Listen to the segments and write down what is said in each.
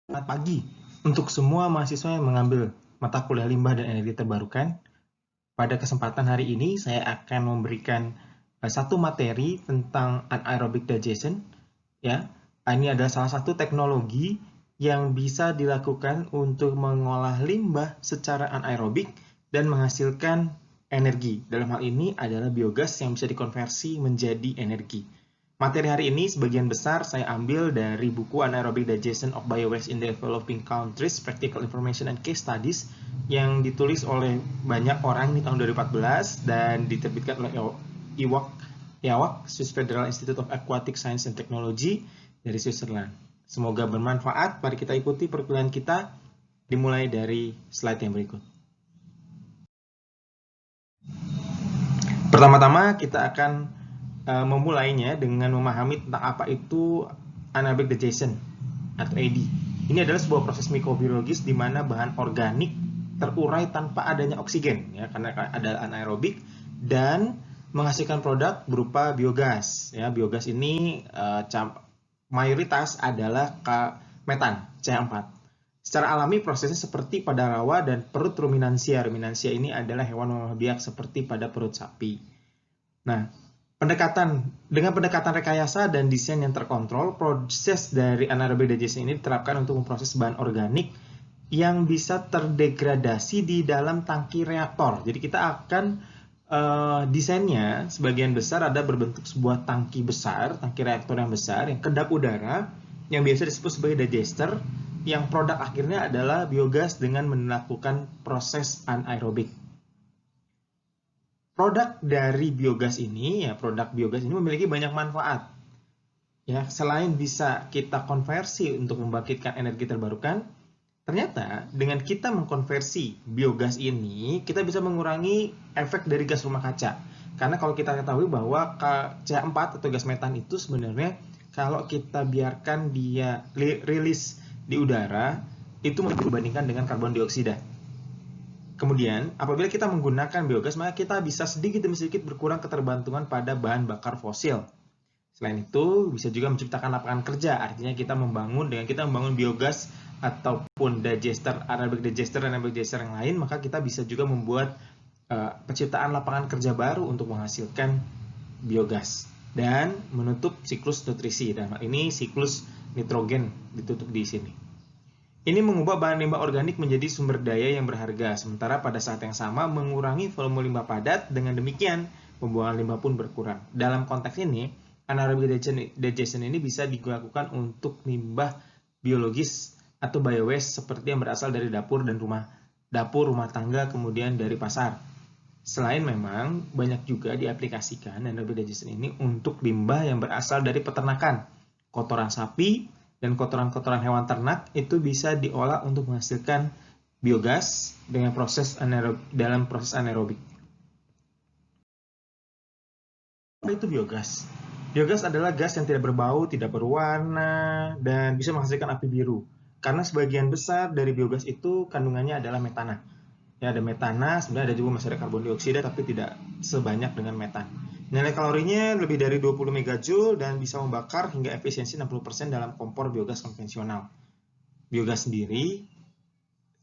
Selamat pagi untuk semua mahasiswa yang mengambil mata kuliah limbah dan energi terbarukan. Pada kesempatan hari ini, saya akan memberikan satu materi tentang anaerobic digestion. Ya, ini adalah salah satu teknologi yang bisa dilakukan untuk mengolah limbah secara anaerobik dan menghasilkan energi. Dalam hal ini adalah biogas yang bisa dikonversi menjadi energi. Materi hari ini sebagian besar saya ambil dari buku Anaerobic Digestion of Biowaste in Developing Countries, Practical Information and Case Studies yang ditulis oleh banyak orang di tahun 2014 dan diterbitkan oleh IAWAC, Swiss Federal Institute of Aquatic Science and Technology dari Switzerland. Semoga bermanfaat. Mari kita ikuti perkuliahan kita dimulai dari slide yang berikut. Pertama-tama kita akan memulainya dengan memahami tentang apa itu anaerobic digestion atau AD. Ini adalah sebuah proses mikrobiologis di mana bahan organik terurai tanpa adanya oksigen, ya, karena ada anaerobik dan menghasilkan produk berupa biogas. Ya, biogas ini mayoritas adalah metan CH4. Secara alami prosesnya seperti pada rawa dan perut ruminansia. Ruminansia ini adalah hewan mamalia biak seperti pada perut sapi. Nah, dengan pendekatan rekayasa dan desain yang terkontrol, proses dari anaerobic digestion ini diterapkan untuk memproses bahan organik yang bisa terdegradasi di dalam tangki reaktor. Jadi kita akan desainnya sebagian besar ada berbentuk sebuah tangki besar, tangki reaktor yang besar, yang kedap udara, yang biasa disebut sebagai digester, yang produk akhirnya adalah biogas dengan melakukan proses anaerobik. Produk dari biogas ini, memiliki banyak manfaat. Ya, selain bisa kita konversi untuk membangkitkan energi terbarukan, ternyata dengan kita mengkonversi biogas ini, kita bisa mengurangi efek dari gas rumah kaca. Karena kalau kita ketahui bahwa CH4 atau gas metan itu sebenarnya kalau kita biarkan dia rilis di udara, itu dibandingkan dengan karbon dioksida. Kemudian, apabila kita menggunakan biogas, maka kita bisa sedikit demi sedikit berkurang ketergantungan pada bahan bakar fosil. Selain itu, bisa juga menciptakan lapangan kerja. Artinya kita membangun biogas ataupun anaerobic digester yang lain, maka kita bisa juga membuat penciptaan lapangan kerja baru untuk menghasilkan biogas dan menutup siklus nutrisi. Dan ini siklus nitrogen ditutup di sini. Ini mengubah bahan limbah organik menjadi sumber daya yang berharga, sementara pada saat yang sama mengurangi volume limbah padat. Dengan demikian, pembuangan limbah pun berkurang. Dalam konteks ini, anaerobic digestion ini bisa dilakukan untuk limbah biologis atau biowaste seperti yang berasal dari dapur, rumah tangga, kemudian dari pasar. Selain memang banyak juga diaplikasikan anaerobic digestion ini untuk limbah yang berasal dari peternakan, kotoran sapi, dan kotoran-kotoran hewan ternak itu bisa diolah untuk menghasilkan biogas dengan dalam proses anaerobik. Apa itu biogas? Biogas adalah gas yang tidak berbau, tidak berwarna, dan bisa menghasilkan api biru. Karena sebagian besar dari biogas itu kandungannya adalah metana. Ya, ada metana, sebenarnya ada juga masih ada karbon dioksida, tapi tidak sebanyak dengan metan. Nilai kalorinya lebih dari 20 megajoule dan bisa membakar hingga efisiensi 60% dalam kompor biogas konvensional. Biogas sendiri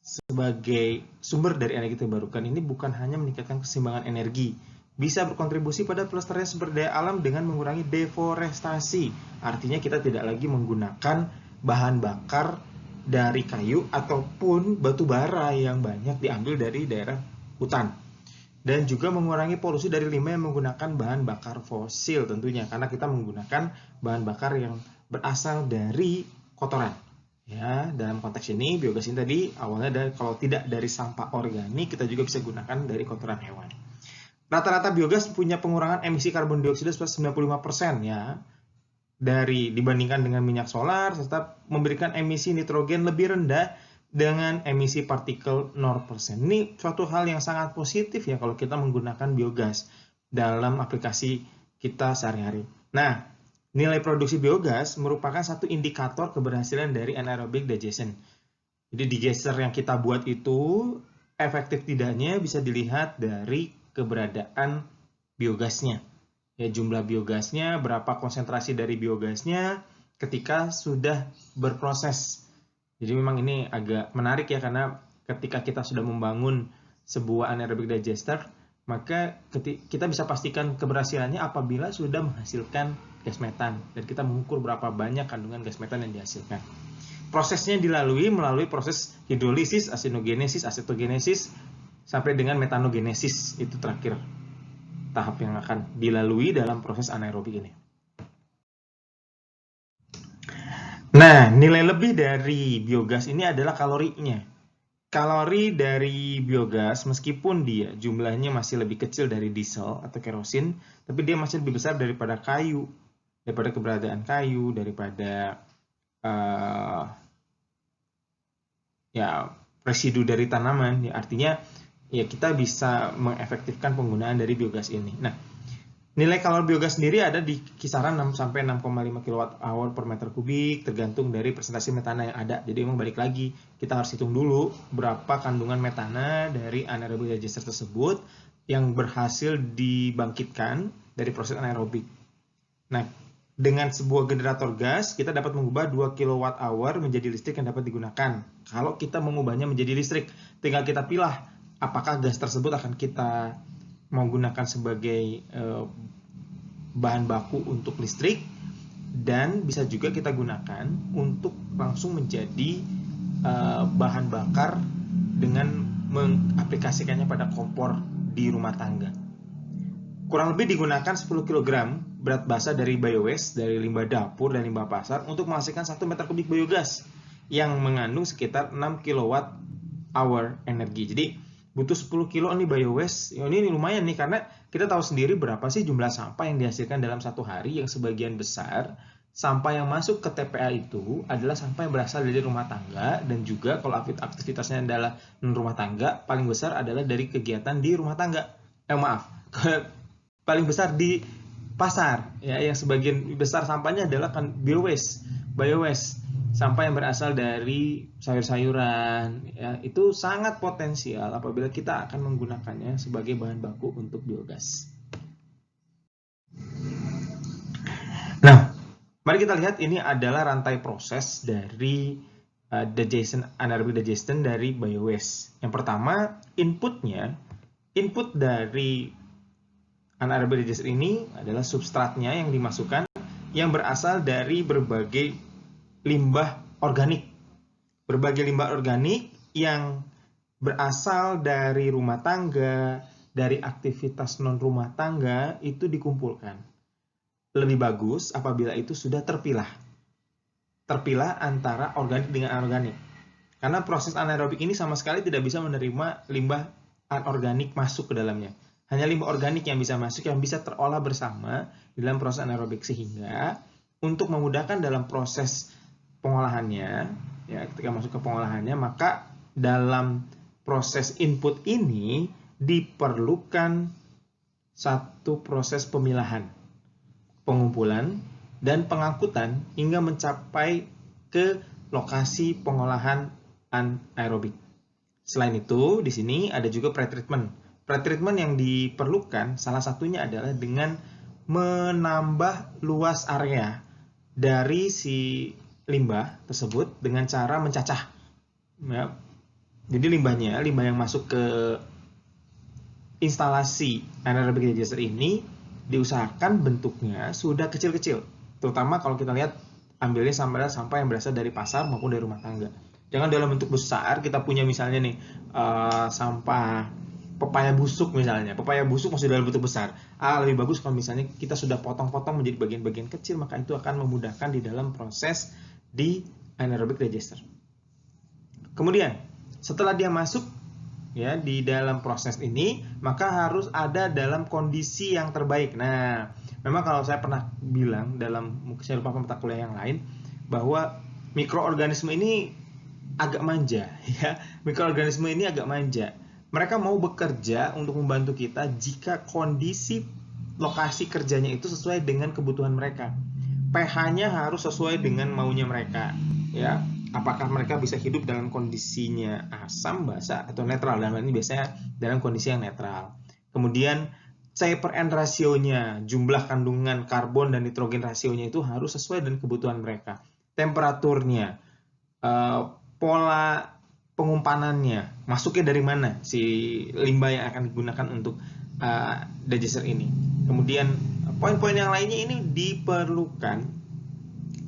sebagai sumber dari energi terbarukan ini bukan hanya meningkatkan keseimbangan energi, bisa berkontribusi pada pelestarian sumber daya alam dengan mengurangi deforestasi. Artinya kita tidak lagi menggunakan bahan bakar dari kayu ataupun batu bara yang banyak diambil dari daerah hutan. Dan juga mengurangi polusi dari limbah yang menggunakan bahan bakar fosil tentunya, karena kita menggunakan bahan bakar yang berasal dari kotoran. Ya, dalam konteks ini biogas ini tadi awalnya kalau tidak dari sampah organik, kita juga bisa gunakan dari kotoran hewan. Rata-rata biogas punya pengurangan emisi karbon dioksida sebesar 95% ya, dibandingkan dengan minyak solar, serta memberikan emisi nitrogen lebih rendah dengan emisi partikel 0%. Ini suatu hal yang sangat positif ya kalau kita menggunakan biogas dalam aplikasi kita sehari-hari. Nah, nilai produksi biogas merupakan satu indikator keberhasilan dari anaerobic digestion. Jadi digester yang kita buat itu efektif tidaknya bisa dilihat dari keberadaan biogasnya. Ya, jumlah biogasnya, berapa konsentrasi dari biogasnya ketika sudah berproses. Jadi memang ini agak menarik ya, karena ketika kita sudah membangun sebuah anaerobic digester, maka kita bisa pastikan keberhasilannya apabila sudah menghasilkan gas metan, dan kita mengukur berapa banyak kandungan gas metan yang dihasilkan. Prosesnya dilalui melalui proses hidrolisis, asinogenesis, asetogenesis, sampai dengan metanogenesis. Itu terakhir tahap yang akan dilalui dalam proses anaerobik ini. Nah, nilai lebih dari biogas ini adalah kalorinya. Kalori dari biogas, meskipun dia jumlahnya masih lebih kecil dari diesel atau kerosin, tapi dia masih lebih besar daripada kayu, daripada keberadaan kayu, daripada residu dari tanaman. Ya, artinya ya kita bisa mengefektifkan penggunaan dari biogas ini. Nah, nilai kalori biogas sendiri ada di kisaran 6 sampai 6,5 kWh per meter kubik, tergantung dari presentasi metana yang ada. Jadi memang balik lagi, kita harus hitung dulu berapa kandungan metana dari anaerobic digester tersebut yang berhasil dibangkitkan dari proses anaerobik. Nah, dengan sebuah generator gas, kita dapat mengubah 2 kWh menjadi listrik yang dapat digunakan. Kalau kita mengubahnya menjadi listrik, tinggal kita pilih apakah gas tersebut akan kita mau gunakan sebagai bahan baku untuk listrik, dan bisa juga kita gunakan untuk langsung menjadi bahan bakar dengan mengaplikasikannya pada kompor di rumah tangga. Kurang lebih digunakan 10 kg berat basa dari biowaste, dari limbah dapur dan limbah pasar untuk menghasilkan 1 meter kubik biogas yang mengandung sekitar 6 kWh energi. Jadi butuh 10 kilo nih biowaste. Ini lumayan nih, karena kita tahu sendiri berapa sih jumlah sampah yang dihasilkan dalam satu hari, yang sebagian besar sampah yang masuk ke TPA itu adalah sampah yang berasal dari rumah tangga, dan juga kalau aktivitasnya adalah rumah tangga, paling besar adalah dari kegiatan di rumah tangga. Paling besar di pasar, ya, yang sebagian besar sampahnya adalah kan biowaste, sampah yang berasal dari sayur-sayuran, ya, itu sangat potensial apabila kita akan menggunakannya sebagai bahan baku untuk biogas. Nah, mari kita lihat, ini adalah rantai proses dari anaerobic digestion dari biowaste. Yang pertama, input dari anaerobic digestion ini adalah substratnya yang dimasukkan, yang berasal dari berbagai limbah organik. Berbagai limbah organik yang berasal dari rumah tangga, dari aktivitas non rumah tangga, itu dikumpulkan. Lebih bagus apabila itu sudah terpilah antara organik dengan anorganik. Karena proses anaerobik ini sama sekali tidak bisa menerima limbah anorganik masuk ke dalamnya. Hanya limbah organik yang bisa masuk, yang bisa terolah bersama dalam proses anaerobik, sehingga untuk memudahkan dalam proses pengolahannya, ya, ketika masuk ke pengolahannya, maka dalam proses input ini diperlukan satu proses pemilahan, pengumpulan, dan pengangkutan hingga mencapai ke lokasi pengolahan anaerobik. Selain itu, di sini ada juga pretreatment. Pretreatment yang diperlukan salah satunya adalah dengan menambah luas area dari si limbah tersebut dengan cara mencacah. Ya. Jadi limbah yang masuk ke instalasi anaerobic digester ini diusahakan bentuknya sudah kecil-kecil. Terutama kalau kita lihat ambilnya sampah yang berasal dari pasar maupun dari rumah tangga. Jangan dalam bentuk besar. Kita punya misalnya nih sampah pepaya busuk misalnya. Pepaya busuk masih dalam bentuk besar. Lebih bagus kalau misalnya kita sudah potong-potong menjadi bagian-bagian kecil, maka itu akan memudahkan di dalam proses di anaerobic digester. Kemudian setelah dia masuk ya di dalam proses ini, maka harus ada dalam kondisi yang terbaik. Nah, memang kalau saya pernah bilang dalam, mungkin saya lupa mata kuliah yang lain, bahwa mikroorganisme ini agak manja, ya. Mikroorganisme ini agak manja. Mereka mau bekerja untuk membantu kita jika kondisi lokasi kerjanya itu sesuai dengan kebutuhan mereka. pH-nya harus sesuai dengan maunya mereka, ya. Apakah mereka bisa hidup dalam kondisinya asam, basa, atau netral? Dan ini biasanya dalam kondisi yang netral. Kemudian C/N rasionya, jumlah kandungan karbon dan nitrogen rasionya itu harus sesuai dengan kebutuhan mereka. Temperaturnya, pola pengumpanannya, masuknya dari mana si limbah yang akan digunakan untuk digester ini. Kemudian poin-poin yang lainnya ini diperlukan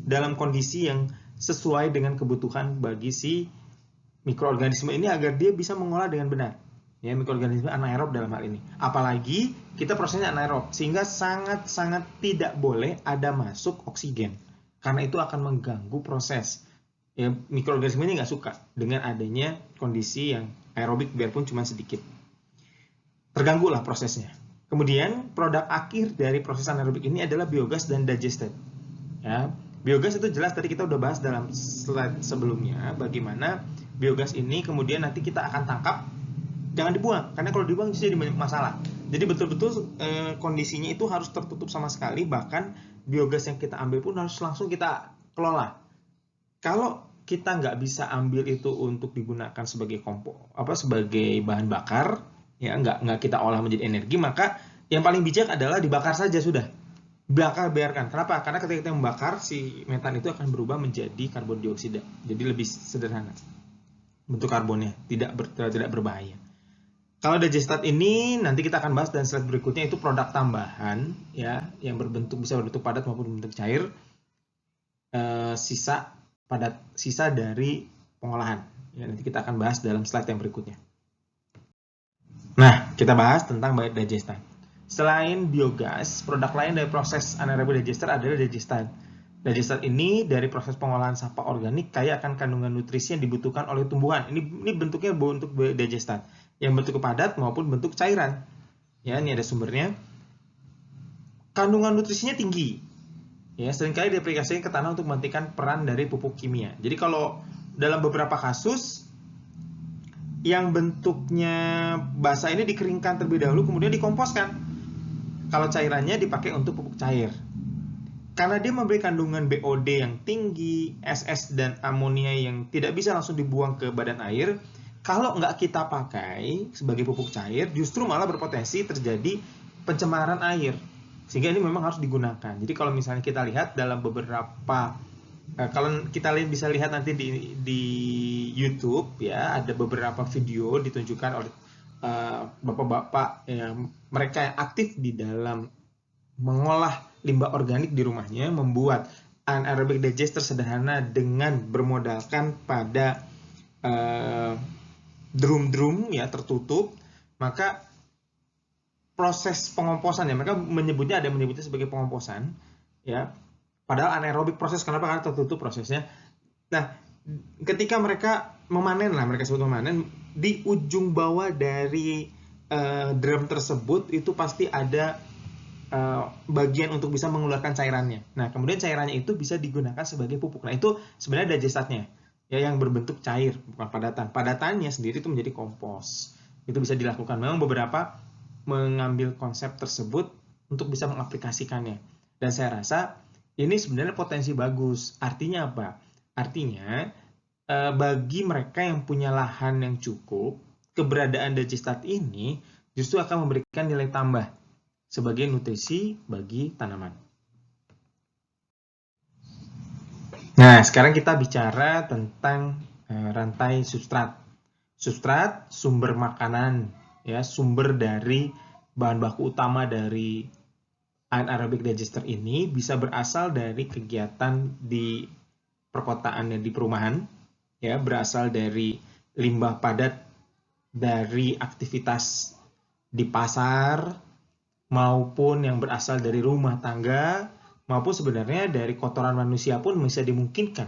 dalam kondisi yang sesuai dengan kebutuhan bagi si mikroorganisme ini agar dia bisa mengolah dengan benar. Ya, mikroorganisme anaerob dalam hal ini. Apalagi kita prosesnya anaerob, sehingga sangat-sangat tidak boleh ada masuk oksigen. Karena itu akan mengganggu proses. Ya, mikroorganisme ini nggak suka dengan adanya kondisi yang aerobik biarpun cuma sedikit. Terganggulah prosesnya. Kemudian produk akhir dari proses anaerobik ini adalah biogas dan digestate. Ya, biogas itu jelas tadi kita udah bahas dalam slide sebelumnya bagaimana biogas ini kemudian nanti kita akan tangkap, jangan dibuang karena kalau dibuang jadi banyak masalah. Jadi betul-betul kondisinya itu harus tertutup sama sekali, bahkan biogas yang kita ambil pun harus langsung kita kelola. Kalau kita nggak bisa ambil itu untuk digunakan sebagai sebagai bahan bakar, ya nggak kita olah menjadi energi, maka yang paling bijak adalah dibakar saja sudah. Biarkan. Kenapa? Karena ketika kita membakar, si metan itu akan berubah menjadi karbon dioksida. Jadi lebih sederhana bentuk karbonnya, tidak berbahaya. Kalau digestate ini nanti kita akan bahas dan slide berikutnya, itu produk tambahan ya yang bisa berbentuk padat maupun berbentuk cair, sisa dari pengolahan. Ya, nanti kita akan bahas dalam slide yang berikutnya. Nah, kita bahas tentang digestate. Selain biogas, produk lain dari proses anaerobic digester adalah digestate. Digestate ini dari proses pengolahan sampah organik kaya akan kandungan nutrisi yang dibutuhkan oleh tumbuhan. Ini bentuknya bentuk digestate, yang bentuk padat maupun bentuk cairan. Ya, ini ada sumbernya. Kandungan nutrisinya tinggi. Ya, seringkali diaplikasikan ke tanah untuk menghentikan peran dari pupuk kimia. Jadi kalau dalam beberapa kasus yang bentuknya basah ini dikeringkan terlebih dahulu kemudian dikomposkan. Kalau cairannya dipakai untuk pupuk cair. Karena dia memberi kandungan BOD yang tinggi, SS dan amonia yang tidak bisa langsung dibuang ke badan air, kalau nggak kita pakai sebagai pupuk cair, justru malah berpotensi terjadi pencemaran air. Sehingga ini memang harus digunakan. Jadi kalau misalnya kita lihat dalam beberapa, kalau kita bisa lihat nanti di YouTube ya, ada beberapa video ditunjukkan oleh bapak-bapak mereka yang aktif di dalam mengolah limbah organik di rumahnya, membuat anaerobic digester sederhana dengan bermodalkan pada drum-drum ya tertutup. Maka proses pengomposan ya, mereka menyebutnya sebagai pengomposan ya, padahal anaerobik proses. Kenapa? Karena tertutup prosesnya. Nah, ketika mereka memanen mereka sebut memanen, di ujung bawah dari drum tersebut itu pasti ada bagian untuk bisa mengeluarkan cairannya. Nah, kemudian cairannya itu bisa digunakan sebagai pupuk. Nah, itu sebenarnya digestatnya ya, yang berbentuk cair, bukan padatan. Padatannya sendiri itu menjadi kompos. Itu bisa dilakukan. Memang beberapa mengambil konsep tersebut untuk bisa mengaplikasikannya. Dan saya rasa ini sebenarnya potensi bagus. Artinya apa? Artinya bagi mereka yang punya lahan yang cukup, keberadaan digestate ini justru akan memberikan nilai tambah sebagai nutrisi bagi tanaman. Nah, sekarang kita bicara tentang rantai substrat. Substrat, sumber makanan, ya, sumber dari bahan baku utama dari anaerobic digester ini bisa berasal dari kegiatan di perkotaan dan di perumahan, ya, berasal dari limbah padat dari aktivitas di pasar, maupun yang berasal dari rumah tangga, maupun sebenarnya dari kotoran manusia pun bisa dimungkinkan.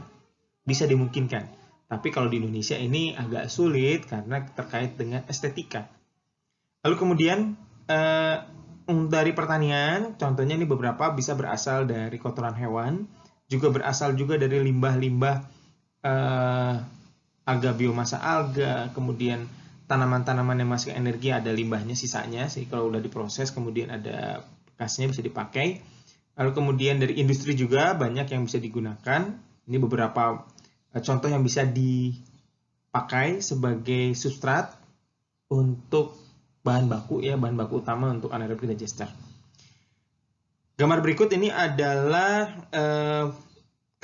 Tapi kalau di Indonesia ini agak sulit karena terkait dengan estetika. Lalu kemudian dari pertanian, contohnya ini beberapa bisa berasal dari kotoran hewan, juga berasal juga dari limbah-limbah alga, biomasa alga, kemudian tanaman-tanaman yang masuk energi ada limbahnya sisanya, sih kalau udah diproses kemudian ada bekasnya bisa dipakai. Lalu kemudian dari industri juga banyak yang bisa digunakan. Ini beberapa contoh yang bisa dipakai sebagai substrat untuk bahan baku ya, bahan baku utama untuk anaerobic digester. Gambar berikut ini adalah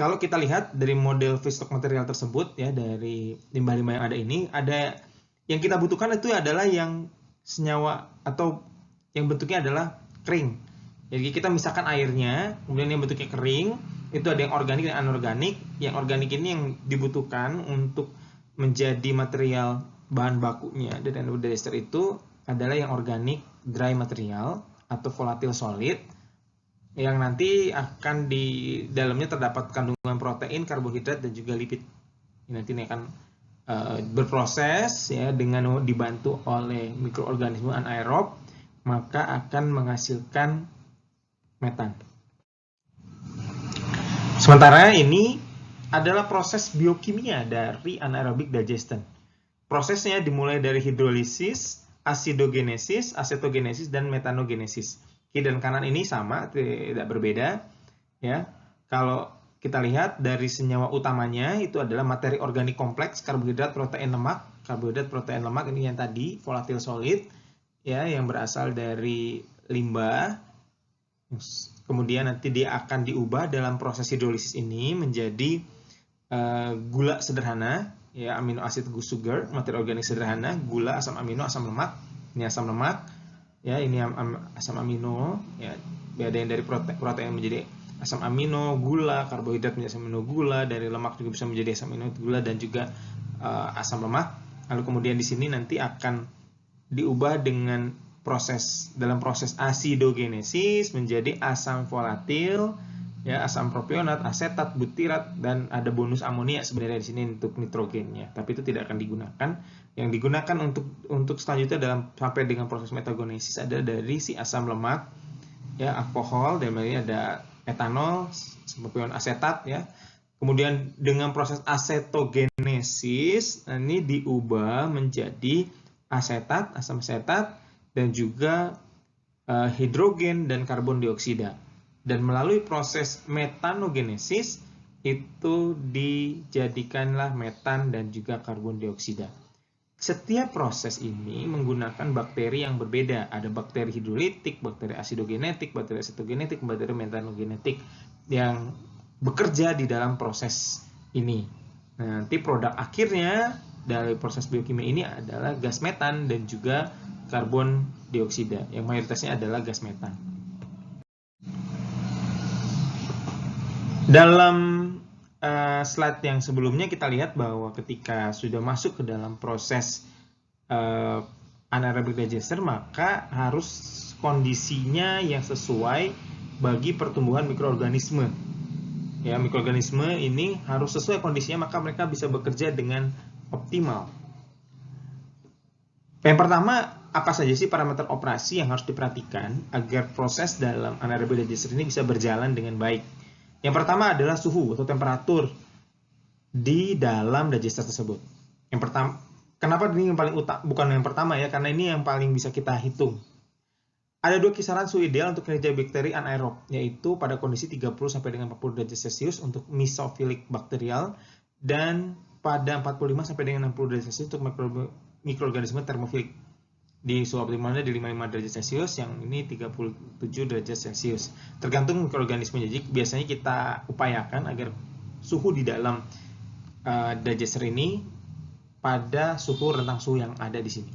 kalau kita lihat dari model feedstock material tersebut ya, dari limbah-limbah yang ada ini, ada yang kita butuhkan itu adalah yang senyawa atau yang bentuknya adalah kering. Jadi kita misalkan airnya, kemudian yang bentuknya kering, itu ada yang organik dan anorganik. Yang organik ini yang dibutuhkan untuk menjadi material bahan bakunya dari anaerobic digester itu adalah yang organik dry material atau volatile solid, yang nanti akan di dalamnya terdapat kandungan protein, karbohidrat, dan juga lipid. Nanti ini akan berproses ya dengan dibantu oleh mikroorganisme anaerob, maka akan menghasilkan metan. Sementara ini adalah proses biokimia dari anaerobic digestion. Prosesnya dimulai dari hidrolisis, asidogenesis, asetogenesis, dan metanogenesis. Kiri dan kanan ini sama, tidak berbeda. Ya, kalau kita lihat dari senyawa utamanya itu adalah materi organik kompleks, karbohidrat, protein, lemak. Karbohidrat, protein, lemak ini yang tadi volatile solid, ya, yang berasal dari limbah. Kemudian nanti dia akan diubah dalam proses hidrolisis ini menjadi gula sederhana, ya, amino acid sugar, materi organik sederhana, gula, asam amino, asam lemak. Ini asam lemak, ya, ini asam amino, ya, beda yang dari protein menjadi asam amino, gula, karbohidrat menjadi asam amino, gula, dari lemak juga bisa menjadi asam amino, gula, dan juga asam lemak. Lalu kemudian di sini nanti akan diubah dalam proses asidogenesis menjadi asam volatil, ya, asam propionat, asetat, butirat, dan ada bonus amonia sebenarnya di sini untuk nitrogennya, tapi itu tidak akan digunakan. Yang digunakan untuk selanjutnya sampai dengan proses metagenesis adalah dari si asam lemak, ya, alkohol, dan ini ada etanol, propion asetat, ya. Kemudian dengan proses asetogenesis ini diubah menjadi asetat, asam asetat, dan juga hidrogen dan karbon dioksida. Dan melalui proses metanogenesis itu dijadikanlah metan dan juga karbon dioksida. Setiap proses ini menggunakan bakteri yang berbeda. Ada bakteri hidrolitik, bakteri asidogenetik, bakteri asetogenetik, bakteri metanogenetik yang bekerja di dalam proses ini. Nah, nanti produk akhirnya dari proses biokimia ini adalah gas metan dan juga karbon dioksida, yang mayoritasnya adalah gas metan. Dalam slide yang sebelumnya kita lihat bahwa ketika sudah masuk ke dalam proses anaerobic digester, maka harus kondisinya yang sesuai bagi pertumbuhan mikroorganisme. Ya, mikroorganisme ini harus sesuai kondisinya, maka mereka bisa bekerja dengan optimal. Yang pertama, apa saja sih parameter operasi yang harus diperhatikan agar proses dalam anaerobic digester ini bisa berjalan dengan baik? Yang pertama adalah suhu atau temperatur di dalam digester tersebut. Yang pertama, kenapa ini yang paling bukan yang pertama ya, karena ini yang paling bisa kita hitung. Ada dua kisaran suhu ideal untuk kinerja bakteri anaerob, yaitu pada kondisi 30 sampai dengan 40 derajat Celcius untuk mesophilic bakterial dan pada 45 sampai dengan 60 derajat Celcius untuk mikroorganisme termofilik. Di suhu optimalnya di 55 derajat Celcius, yang ini 37 derajat Celcius. Tergantung mikroorganisme. Jadi biasanya kita upayakan agar suhu di dalam digester ini pada rentang suhu yang ada di sini.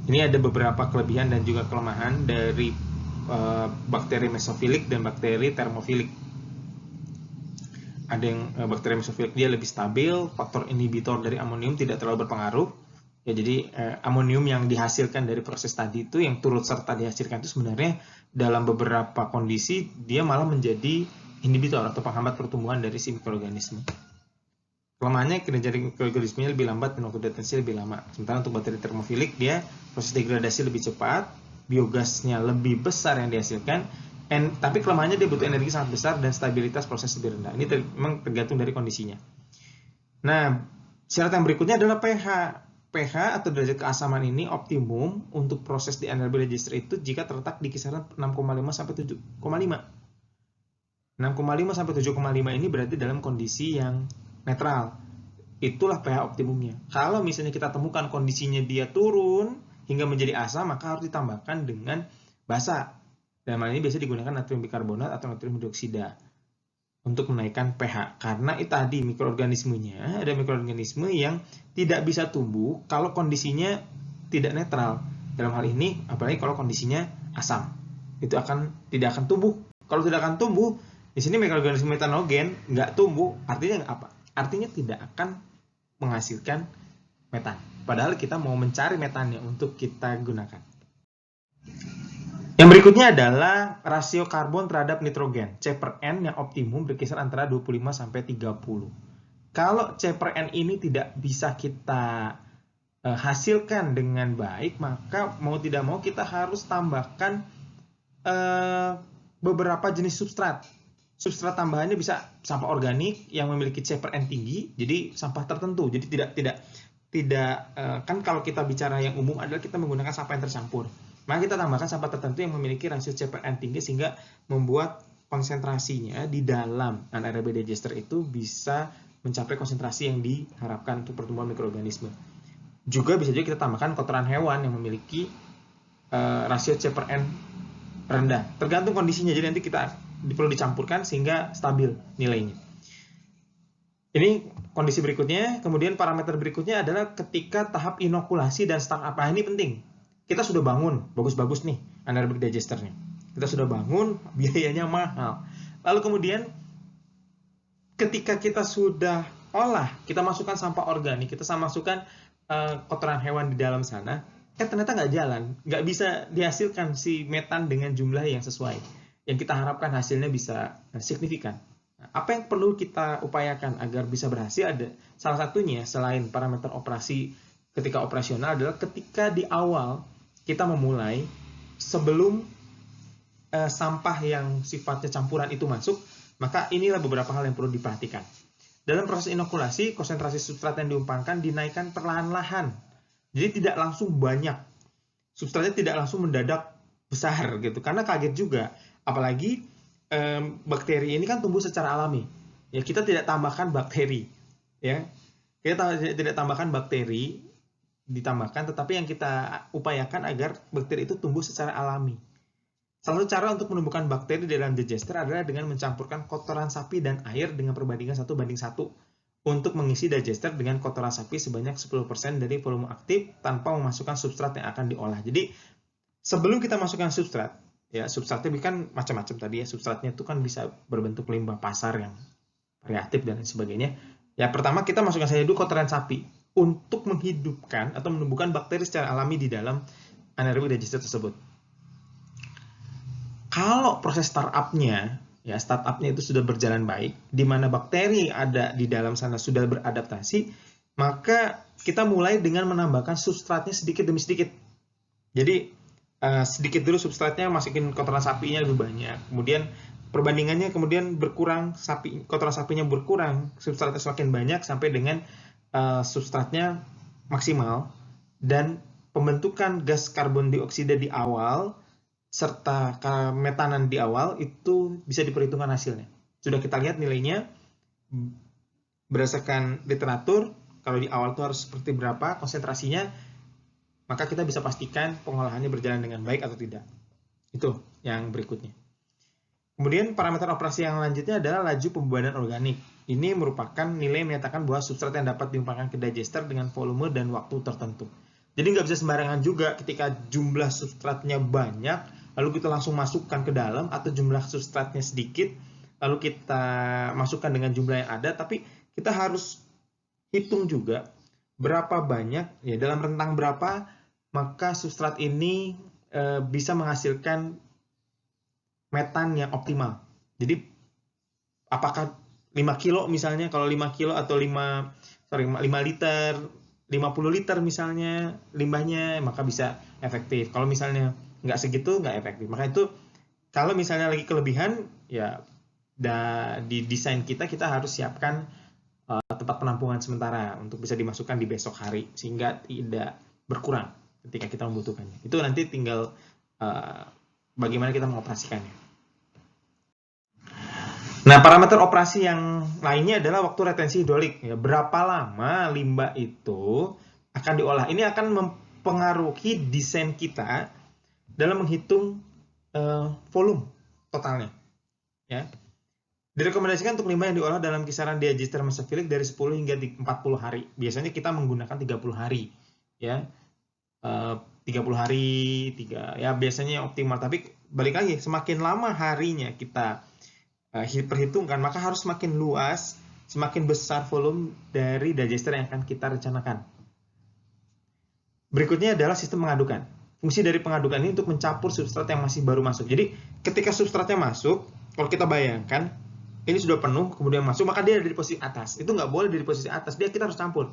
Ini ada beberapa kelebihan dan juga kelemahan dari bakteri mesofilik dan bakteri termofilik. Ada yang bakteri mesofilik dia lebih stabil, faktor inhibitor dari amonium tidak terlalu berpengaruh. Ya, jadi amonium yang dihasilkan dari proses tadi itu, yang turut serta dihasilkan itu sebenarnya dalam beberapa kondisi dia malah menjadi inhibitor atau penghambat pertumbuhan dari si mikroorganisme. Kelemahannya kinerja mikroorganismenya lebih lambat dan waktu deteksi lebih lama. Sementara untuk bakteri termofilik dia proses degradasi lebih cepat, biogasnya lebih besar yang dihasilkan, tapi kelemahannya dia butuh energi sangat besar dan stabilitas proses lebih rendah. Ini memang tergantung dari kondisinya. Nah, syarat yang berikutnya adalah pH. pH atau derajat keasaman ini optimum untuk proses di anaerobic digester itu jika terletak di kisaran 6,5 sampai 7,5. 6,5 sampai 7,5 ini berarti dalam kondisi yang netral. Itulah pH optimumnya. Kalau misalnya kita temukan kondisinya dia turun hingga menjadi asam, maka harus ditambahkan dengan basa. Dalam hal ini biasanya digunakan natrium bikarbonat atau natrium hidroksida. untuk menaikkan pH. Karena itu tadi mikroorganismenya, ada mikroorganisme yang tidak bisa tumbuh kalau kondisinya tidak netral. Dalam hal ini, apalagi kalau kondisinya asam, itu tidak akan tumbuh. Kalau tidak akan tumbuh, di sini mikroorganisme metanogen nggak tumbuh, artinya apa? Artinya tidak akan menghasilkan metan. Padahal kita mau mencari metannya untuk kita gunakan. Yang berikutnya adalah rasio karbon terhadap nitrogen, C/N yang optimum berkisar antara 25 sampai 30. Kalau C/N ini tidak bisa kita hasilkan dengan baik, maka mau tidak mau kita harus tambahkan beberapa jenis substrat. Substrat tambahannya bisa sampah organik yang memiliki C/N tinggi, jadi sampah tertentu. Jadi tidak kan kalau kita bicara yang umum adalah kita menggunakan sampah yang tercampur. Maka kita tambahkan sampah tertentu yang memiliki rasio C/N tinggi sehingga membuat konsentrasinya di dalam anaerobic digester itu bisa mencapai konsentrasi yang diharapkan untuk pertumbuhan mikroorganisme. Juga bisa juga kita tambahkan kotoran hewan yang memiliki rasio C/N rendah. Tergantung kondisinya, jadi nanti kita perlu dicampurkan sehingga stabil nilainya. Ini kondisi berikutnya. Kemudian parameter berikutnya adalah ketika tahap inokulasi dan startup. Nah, ini penting. Kita sudah bangun, bagus-bagus nih anaerobic digesternya. Kita sudah bangun, biayanya mahal. Lalu kemudian ketika kita sudah olah, kita masukkan sampah organik, kita masukkan kotoran hewan di dalam sana, ternyata nggak jalan, nggak bisa dihasilkan si metan dengan jumlah yang sesuai. Yang kita harapkan hasilnya bisa signifikan. Apa yang perlu kita upayakan agar bisa berhasil ada salah satunya selain parameter operasi ketika operasional adalah ketika di awal kita memulai sebelum sampah yang sifatnya campuran itu masuk, maka inilah beberapa hal yang perlu diperhatikan. Dalam proses inokulasi, konsentrasi substrat yang diumpangkan dinaikkan perlahan-lahan. Jadi tidak langsung banyak. Substratnya tidak langsung mendadak besar gitu. Karena kaget juga. Apalagi bakteri ini kan tumbuh secara alami. Ya, kita tidak tambahkan bakteri. Ya. Kita tidak tambahkan bakteri ditambahkan, tetapi yang kita upayakan agar bakteri itu tumbuh secara alami. Salah satu cara untuk menumbuhkan bakteri dalam digester adalah dengan mencampurkan kotoran sapi dan air dengan perbandingan 1:1 untuk mengisi digester dengan kotoran sapi sebanyak 10% dari volume aktif tanpa memasukkan substrat yang akan diolah. Jadi sebelum kita masukkan substrat, ya substratnya kan macam-macam tadi ya, substratnya itu kan bisa berbentuk limbah pasar yang variatif dan sebagainya. Ya pertama kita masukkan saja dulu kotoran sapi untuk menghidupkan atau menumbuhkan bakteri secara alami di dalam anaerobic digester tersebut. Kalau proses startupnya itu sudah berjalan baik, di mana bakteri ada di dalam sana sudah beradaptasi, maka kita mulai dengan menambahkan substratnya sedikit demi sedikit. Jadi sedikit dulu substratnya, masukin kotoran sapinya lebih banyak. Kemudian perbandingannya kemudian berkurang, kotoran sapinya berkurang, substratnya semakin banyak sampai dengan substratnya maksimal, dan pembentukan gas karbon dioksida di awal serta metanan di awal itu bisa diperhitungkan hasilnya. Sudah kita lihat nilainya berdasarkan literatur, kalau di awal itu harus seperti berapa konsentrasinya, maka kita bisa pastikan pengolahannya berjalan dengan baik atau tidak. Itu yang berikutnya. Kemudian parameter operasi yang lanjutnya adalah laju pembuahan organik. Ini merupakan nilai yang menyatakan bahwa substrat yang dapat diumpangkan ke digester dengan volume dan waktu tertentu. Jadi nggak bisa sembarangan juga ketika jumlah substratnya banyak, lalu kita langsung masukkan ke dalam, atau jumlah substratnya sedikit, lalu kita masukkan dengan jumlah yang ada, tapi kita harus hitung juga berapa banyak, ya dalam rentang berapa, maka substrat ini bisa menghasilkan metan yang optimal. Jadi apakah 5 kilo misalnya, kalau 5 kilo atau 5 liter, 50 liter misalnya limbahnya, maka bisa efektif. Kalau misalnya nggak segitu, nggak efektif. Maka itu kalau misalnya lagi kelebihan, ya di desain kita harus siapkan tempat penampungan sementara untuk bisa dimasukkan di besok hari, sehingga tidak berkurang ketika kita membutuhkannya. Itu nanti tinggal bagaimana kita mengoperasikannya. Nah, parameter operasi yang lainnya adalah waktu retensi hidrolik. Ya, berapa lama limbah itu akan diolah. Ini akan mempengaruhi desain kita dalam menghitung volume totalnya. Ya. Direkomendasikan untuk limbah yang diolah dalam kisaran diester mesofilik dari 10 hingga 40 hari. Biasanya kita menggunakan 30 hari, ya. 30 hari, ya biasanya yang optimal. Tapi balik lagi, semakin lama harinya kita perhitungkan, maka harus semakin luas, semakin besar volume dari digester yang akan kita rencanakan. Berikutnya adalah sistem pengadukan. Fungsi dari pengadukan ini untuk mencampur substrat yang masih baru masuk. Jadi ketika substratnya masuk, kalau kita bayangkan ini sudah penuh, kemudian masuk, maka dia ada di posisi atas. Itu nggak boleh di posisi atas, kita harus campur.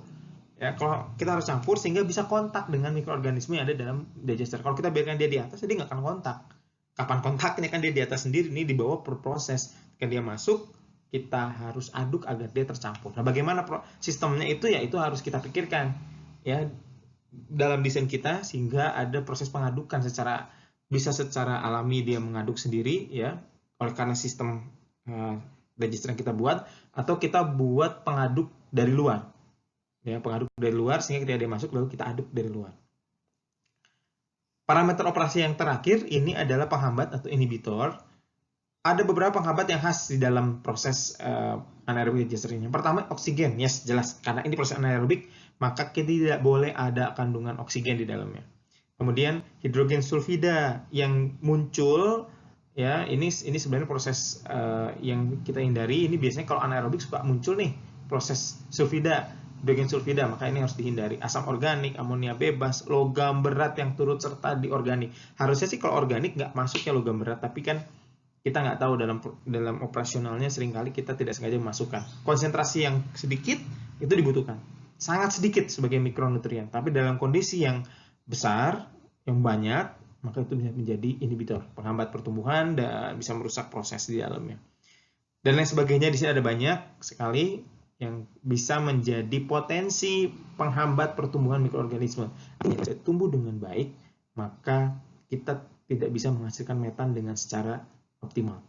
Ya, kalau kita harus campur sehingga bisa kontak dengan mikroorganisme yang ada dalam digester. Kalau kita biarkan dia di atas, dia nggak akan kontak. Kapan kontaknya kan dia di atas sendiri, ini di bawah berproses. Ketika dia masuk, kita harus aduk agar dia tercampur. Nah, bagaimana sistemnya itu? Ya, itu harus kita pikirkan ya dalam desain kita sehingga ada proses pengadukan bisa secara alami dia mengaduk sendiri ya, oleh karena sistem digester yang kita buat, atau kita buat pengaduk dari luar. Ya, pengaduk dari luar sehingga ketika dia masuk lalu kita aduk dari luar. Parameter operasi yang terakhir ini adalah penghambat atau inhibitor. Ada beberapa penghambat yang khas di dalam proses anaerobik digester ini. Yang pertama oksigen, yes jelas karena ini proses anaerobik maka tidak boleh ada kandungan oksigen di dalamnya. Kemudian hidrogen sulfida yang muncul ya ini sebenarnya proses yang kita hindari. Ini biasanya kalau anaerobik suka muncul nih proses sulfida, hidrogen sulfida, maka ini harus dihindari. Asam organik, amonia bebas, logam berat yang turut serta di organik. Harusnya sih kalau organik nggak masuk ya logam berat, tapi kan kita nggak tahu dalam operasionalnya seringkali kita tidak sengaja memasukkan. Konsentrasi yang sedikit itu dibutuhkan. Sangat sedikit sebagai mikronutrien, tapi dalam kondisi yang besar, yang banyak, maka itu bisa menjadi inhibitor, penghambat pertumbuhan dan bisa merusak proses di dalamnya. Dan lain sebagainya di sini ada banyak sekali yang bisa menjadi potensi penghambat pertumbuhan mikroorganisme. Jika tumbuh dengan baik, maka kita tidak bisa menghasilkan metan dengan secara optimal.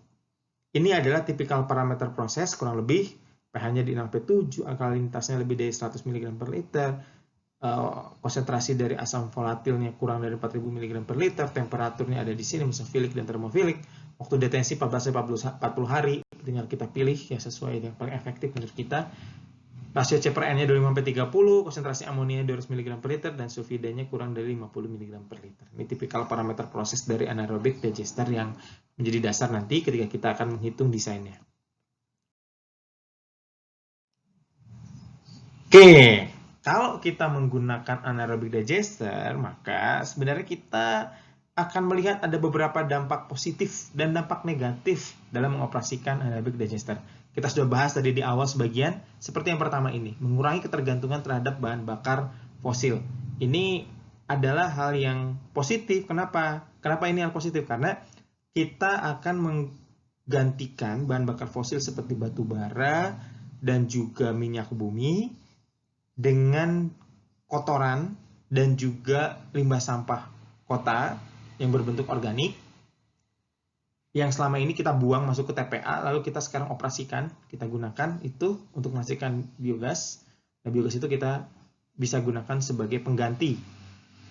Ini adalah tipikal parameter proses, kurang lebih pH-nya di 6P7, alkalinitasnya lebih dari 100 mg per liter, konsentrasi dari asam volatilnya kurang dari 4000 mg per liter, temperaturnya ada di sini, mesofilik dan termofilik, waktu detensi 14-40 hari, tinggal kita pilih yang sesuai yang paling efektif menurut kita. Rasio C per N-nya 25-30, konsentrasi amonia 200 mg per liter, dan sulfidanya kurang dari 50 mg per liter. Ini tipikal parameter proses dari anaerobik digester yang menjadi dasar nanti ketika kita akan menghitung desainnya. Oke, kalau kita menggunakan anaerobik digester, maka sebenarnya kita akan melihat ada beberapa dampak positif dan dampak negatif dalam mengoperasikan anaerobik digester. Kita sudah bahas tadi di awal sebagian, seperti yang pertama ini, mengurangi ketergantungan terhadap bahan bakar fosil. Ini adalah hal yang positif. Kenapa? Kenapa ini hal positif? Karena kita akan menggantikan bahan bakar fosil seperti batu bara dan juga minyak bumi dengan kotoran dan juga limbah sampah kota yang berbentuk organik yang selama ini kita buang masuk ke TPA, lalu kita sekarang operasikan, kita gunakan itu untuk menghasilkan biogas. Nah, biogas itu kita bisa gunakan sebagai pengganti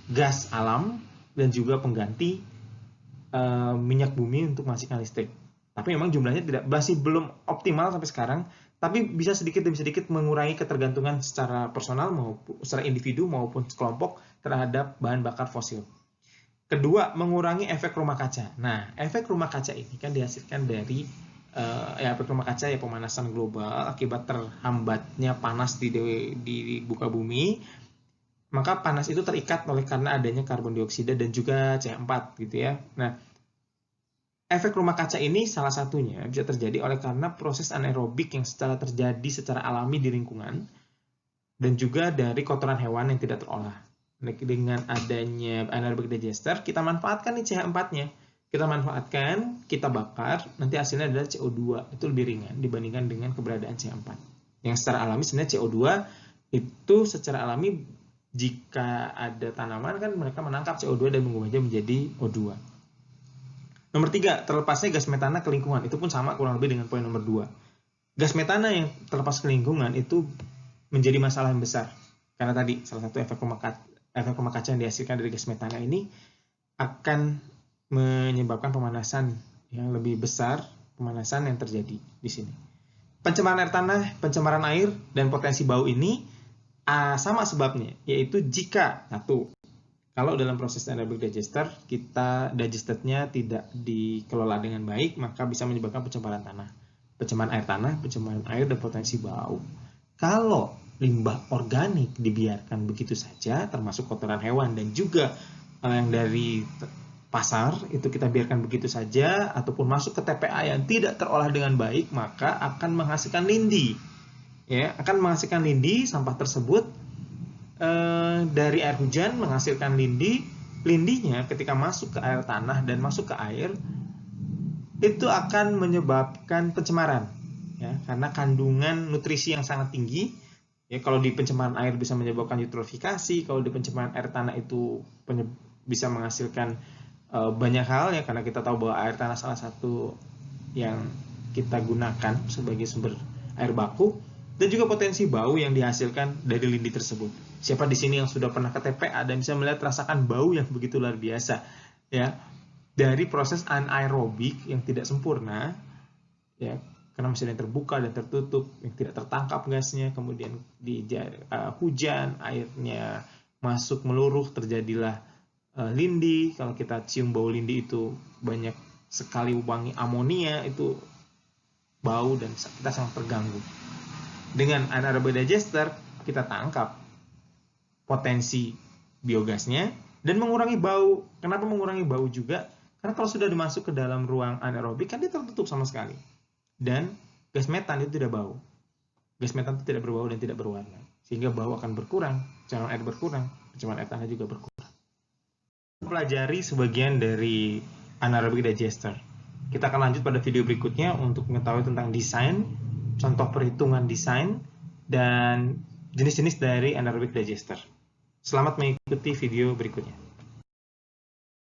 gas alam dan juga pengganti minyak bumi untuk menghasilkan listrik. Tapi memang jumlahnya masih belum optimal sampai sekarang, tapi bisa sedikit demi sedikit mengurangi ketergantungan secara personal maupun secara individu maupun kelompok terhadap bahan bakar fosil. Kedua, mengurangi efek rumah kaca. Nah, efek rumah kaca ini kan dihasilkan dari efek rumah kaca ya pemanasan global akibat terhambatnya panas di buka bumi. Maka panas itu terikat oleh karena adanya karbon dioksida dan juga CH4 gitu ya. Nah, efek rumah kaca ini salah satunya bisa terjadi oleh karena proses anaerobik yang terjadi secara alami di lingkungan dan juga dari kotoran hewan yang tidak terolah. Dengan adanya anaerobic digester, kita manfaatkan nih CH4-nya. Kita manfaatkan, kita bakar, nanti hasilnya adalah CO2. Itu lebih ringan dibandingkan dengan keberadaan CH4. Yang secara alami sebenarnya CO2 itu secara alami jika ada tanaman kan mereka menangkap CO2 dan mengubahnya menjadi O2. Nomor 3, terlepasnya gas metana ke lingkungan. Itu pun sama kurang lebih dengan poin nomor 2. Gas metana yang terlepas ke lingkungan itu menjadi masalah yang besar. Karena tadi salah satu efek rumah kaca yang dihasilkan dari gas metana ini akan menyebabkan pemanasan yang lebih besar pemanasan yang terjadi di sini. Pencemaran air tanah, pencemaran air, dan potensi bau ini sama sebabnya, yaitu jika kalau dalam proses anaerobic digester digesternya tidak dikelola dengan baik, maka bisa menyebabkan pencemaran tanah, pencemaran air, dan potensi bau. Kalau limbah organik dibiarkan begitu saja, termasuk kotoran hewan dan juga yang dari pasar itu kita biarkan begitu saja, ataupun masuk ke TPA yang tidak terolah dengan baik, maka akan menghasilkan lindi. Ya, akan menghasilkan lindi. Sampah tersebut dari air hujan menghasilkan lindi. Lindinya ketika masuk ke air tanah dan masuk ke air, itu akan menyebabkan pencemaran, ya, karena kandungan nutrisi yang sangat tinggi. Ya, kalau di pencemaran air bisa menyebabkan eutrofifikasi, kalau di pencemaran air tanah itu bisa menghasilkan banyak hal, ya, karena kita tahu bahwa air tanah salah satu yang kita gunakan sebagai sumber air baku, dan juga potensi bau yang dihasilkan dari lindi tersebut. Siapa di sini yang sudah pernah ke TPA dan bisa melihat rasakan bau yang begitu luar biasa, ya, dari proses anaerobik yang tidak sempurna, ya, karena mesin yang terbuka dan tertutup, yang tidak tertangkap gasnya, kemudian di hujan airnya masuk meluruh, terjadilah lindi. Kalau kita cium bau lindi itu banyak sekali wangi amonia, itu bau dan kita sangat terganggu. Dengan anaerobic digester kita tangkap potensi biogasnya dan mengurangi bau. Kenapa mengurangi bau juga? Karena kalau sudah dimasuk ke dalam ruang anaerobik kan dia tertutup sama sekali. Dan gas metan itu tidak bau. Gas metan itu tidak berbau dan tidak berwarna. Sehingga bau akan berkurang, pencemaran air berkurang, pencemaran air tanah juga berkurang. Pelajari sebagian dari anaerobic digester. Kita akan lanjut pada video berikutnya untuk mengetahui tentang desain, contoh perhitungan desain, dan jenis-jenis dari anaerobic digester. Selamat mengikuti video berikutnya.